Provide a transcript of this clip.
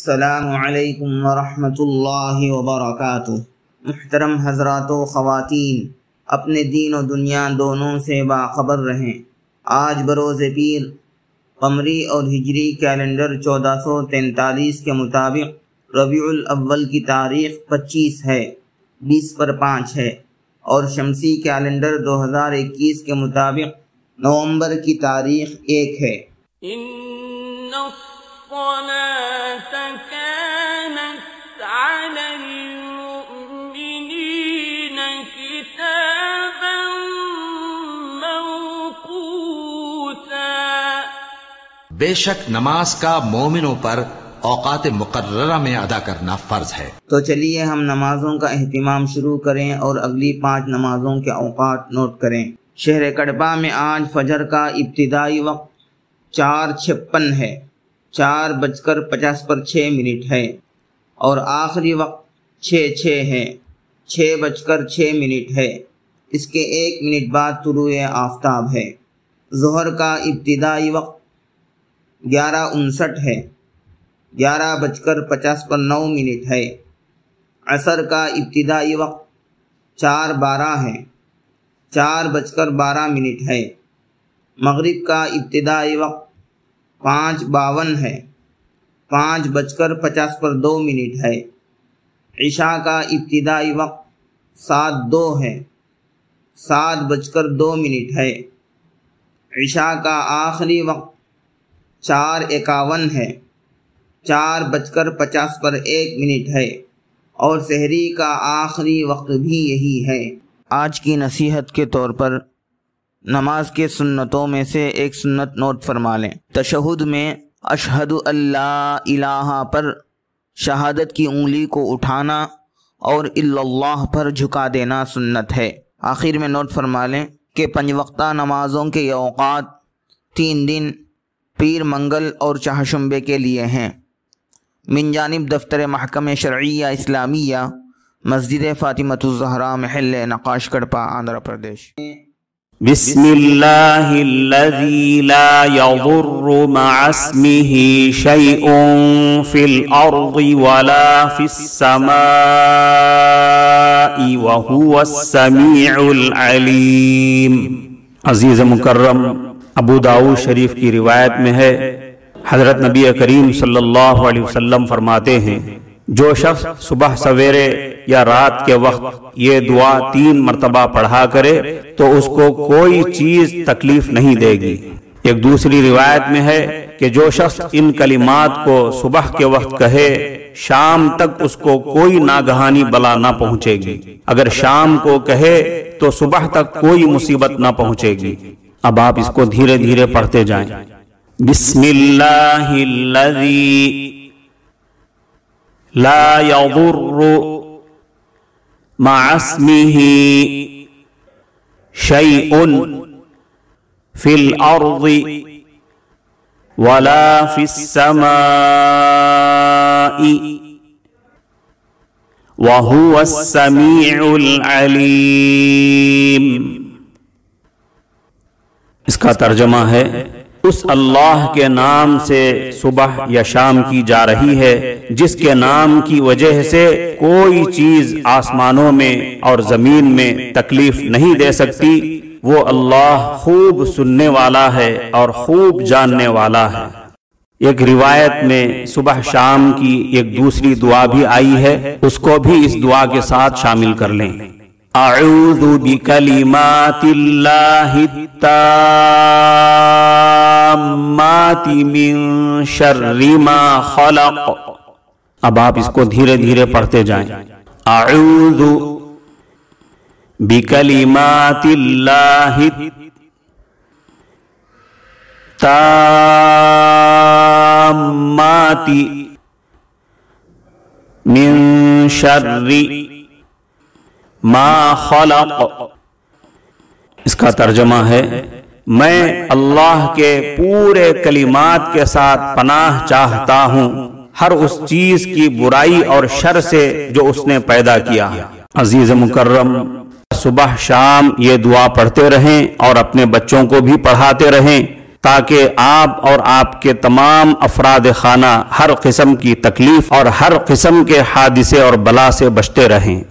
السلام علیکم ورحمۃ اللہ وبرکاتہ۔ محترم حضرات و خواتین، اپنے دین و دنیا دونوں سے باخبر رہیں۔ آج بروز پیر قمری اور ہجری کیلنڈر 1443 کے مطابق ربیع الاول کی تاریخ 25 ہے، 20 پر 5 ہے، اور شمسی کیلنڈر 2021 کے مطابق نومبر کی تاریخ 1 ہے۔ بے شک نماز کا مومنوں پر اوقات مقررہ میں ادا کرنا فرض ہے۔ تو چلیے ہم نمازوں کا اہتمام شروع کریں اور اگلی 5 نمازوں کے اوقات نوٹ کریں۔ شہر کڑپا میں آج فجر کا ابتدائی وقت 4:56 ہے، 4:50 ہے، اور آخری وقت 6:06 ہے، 6:06 ہے۔ اس کے 1 منٹ بعد طلوع آفتاب ہے۔ ظہر کا ابتدائی وقت 11:59 ہے، 11:50 ہے۔ عصر کا ابتدائی وقت 4:12 ہے، 4:12 ہے۔ مغرب کا ابتدائی وقت 5:52 ہے، 5:50 ہے۔ عشاء کا ابتدائی وقت 7:02 ہے، 7:02 ہے۔ عشاء کا آخری وقت 4:51 ہے، 4:50 ہے، اور سحری کا آخری وقت بھی یہی ہے۔ آج کی نصیحت کے طور پر نماز کے سنتوں میں سے ایک سنت نوٹ فرما لیں۔ تشہد میں اشہد اللہ الہ پر شہادت کی انگلی کو اٹھانا اور الا اللہ پر جھکا دینا سنت ہے۔ آخر میں نوٹ فرما لیں کہ 5 وقتہ نمازوں کے یہ اوقات 3 دن پیر منگل اور چہارشنبے کے لیے ہیں۔ من جانب دفتر محکمہ شرعیہ اسلامیہ، مسجد فاطمۃ الزہراء، محل نقاش کڑپا، آندھرا پردیش۔ بسم اللہ الذی لا یضر مع اسمہ شیء فی الارض ولا فی السماء وہو السمیع العلیم۔ عزیز مکرم، ابو داؤد شریف کی روایت میں ہے، حضرت نبی کریم صلی اللہ علیہ وسلم فرماتے ہیں، جو شخص صبح سویرے یا رات کے وقت یہ دعا 3 مرتبہ پڑھا کرے تو اس کو کوئی چیز تکلیف نہیں دے گی۔ ایک دوسری روایت میں ہے کہ جو شخص ان کلمات کو صبح کے وقت کہے، شام تک اس کو کوئی ناگہانی بلا نہ پہنچے گی۔ اگر شام کو کہے تو صبح تک کوئی مصیبت نہ پہنچے گی۔ اب آپ اس کو دھیرے دھیرے پڑھتے جائیں۔ بسم اللہ الذی لا یضر مع اسمہ شیء فی الارض ولا فی السماء وہو السمیع العلیم۔ اس کا ترجمہ ہے، اس اللہ کے نام سے صبح یا شام کی جا رہی ہے جس کے نام کی وجہ سے کوئی چیز آسمانوں میں اور زمین میں تکلیف نہیں دے سکتی۔ وہ اللہ خوب سننے والا ہے اور خوب جاننے والا ہے۔ ایک روایت میں صبح شام کی ایک دوسری دعا بھی آئی ہے، اس کو بھی اس دعا کے ساتھ شامل کر لیں۔ اعوذ بکلمات اللہ التامات من شر ما خلق۔ اب آپ اس کو دھیرے دھیرے پڑھتے جائیں۔ اعوذ بکلمات اللہ التامات من شر ما خلق۔ اس کا ترجمہ ہے، میں اللہ کے پورے کلمات کے ساتھ پناہ چاہتا ہوں ہر اس چیز کی برائی اور شر سے جو اس نے پیدا کیا۔ عزیز مکرم، صبح شام یہ دعا پڑھتے رہیں اور اپنے بچوں کو بھی پڑھاتے رہیں تاکہ آپ اور آپ کے تمام افراد خانہ ہر قسم کی تکلیف اور ہر قسم کے حادثے اور بلا سے بچتے رہیں۔